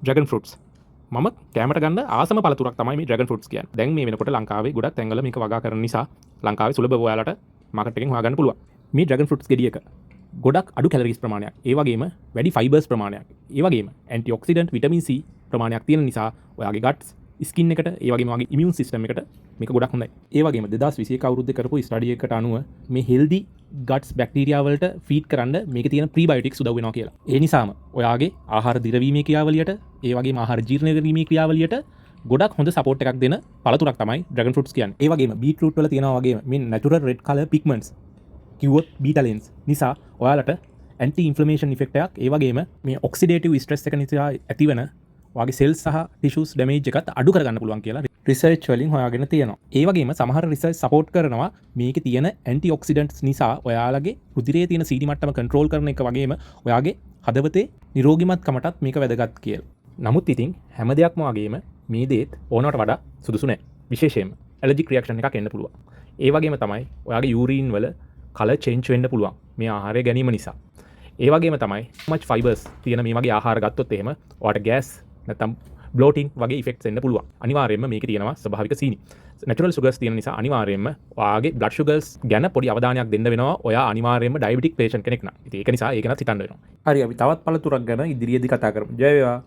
Dragon fruits මම කෑමට ගන්න ආසම පළතුරක් තමයි මේ ඩ්‍රැගන් ෆෘට්ස් කියන්නේ. දැන් මේ වෙනකොට ලංකාවේ ගොඩක් තැන්වල මේක වගා කරන නිසා ලංකාවේ සුලභව ඔයාලට මාකට් එකෙන් හොයාගන්න පුළුවන්. මේ ඩ්‍රැගන් ෆෘට්ස් ගෙඩියක ගොඩක් අඩු කැලරිස් ප්‍රමාණයක්, ඒ වගේම වැඩි ෆයිබර්ස් ප්‍රමාණයක්, ඒ වගේම ඇන්ටි ඔක්සිඩන්ට් විටමින් C ප්‍රමාණයක් තියෙන නිසා ඔයාගේ ගට්ස් ස්කින් එකට, ඒ වගේම ඔයාගේ ඉමියුන් සිස්ටම් එකට මේක ගොඩක් හොඳයි. ඒ වගේම 2021 අවුරුද්දේ කරපු ස්ටඩි එකකට අනුව මේ හෙල්දි ගට්ස් බැක්ටීරියා වලට ෆීඩ් කරන්න මේකේ තියෙන ප්‍රීබයොටික්ස් උදව් වෙනවා කියලා. ඒ නිසාම ඔයාගේ ආහාර දිරවීමේ ක්‍රියාවලියට, ඒ වගේම ආහාර ජීර්ණ කිරීමේ ක්‍රියාවලියට ගොඩක් හොඳ සපෝට් එකක් දෙන පළතුරක් තමයි ඩ්‍රැගන් ෆෘට්ස් කියන්නේ. ඒ වගේම බීට්රූට් වල තියෙනවා වගේම මේ නැචරල් රෙඩ් කලර් පිග්මන්ට්ස් කිව්වොත් බීටලෙන්ස් නිසා ඔයාලට ඇන්ටි ඉන්ෆ්ලමේෂන් ඉෆෙක්ට් එකක්, ඒ වගේම මේ ඔක්සිඩේටිව් ස්ට්‍රෙස් එක නිසා ඇතිවන වගේ සෙල්ස් සහ ටිෂුස් ඩැමේජ් එකත් අඩු කරගන්න පුළුවන් කියලා රිසර්ච් වලින් හොයාගෙන තියෙනවා. ඒ වගේම සමහර රිසර්ච් සපෝට් කරනවා මේකේ තියෙන ඇන්ටි ඔක්සිඩන්ට්ස් නිසා ඔයාලගේ රුධිරයේ තියෙන CD මට්ටම කන්ට්‍රෝල් කරන එක වගේම ඔයාගේ හදවතේ නිරෝගීමත්කමටත් මේක වැදගත් කියලා. නමුත් ඉතින් හැම දෙයක්ම වගේම මේ දේත් ඕනවට වඩා සුදුසු නැහැ. විශේෂයෙන්ම ඇලර්ජික් රියැක්ෂන් එකක් එන්න පුළුවන්. ඒ වගේම තමයි ඔයාගේ යූරින් වල කලර් චේන්ජ් වෙන්න පුළුවන් මේ ආහාරය ගැනීම නිසා. ඒ වගේම තමයි මච් ෆයිබර්ස් තියෙන මේ වගේ ආහාර ගත්තොත් එහෙම ඔයාට ගෑස් නැත්නම් බ්ලෝටින් වගේ ඉෆෙක්ට්ස් එන්න පුළුවන්. අනිවාර්යයෙන්ම මේකේ තියෙනවා ස්වභාවික සීනි. නැචරල් සුගර්ස් තියෙන නිසා අනිවාර්යයෙන්ම ඔයාගේ බ්ලඩ් ෂුගර්ස් ගැන පොඩි අවධානයක් දෙන්න වෙනවා. ඔයා අනිවාර්යයෙන්ම ඩයබටික් පේෂන්ට් කෙනෙක් නම්. ඉතින් ඒක නිසා ඒක ගැනත් හිතන්න වෙනවා. හරි, අපි තවත් පළතුරක් ගැන ඉදිරියේදී කතා කරමු. ජය වේවා.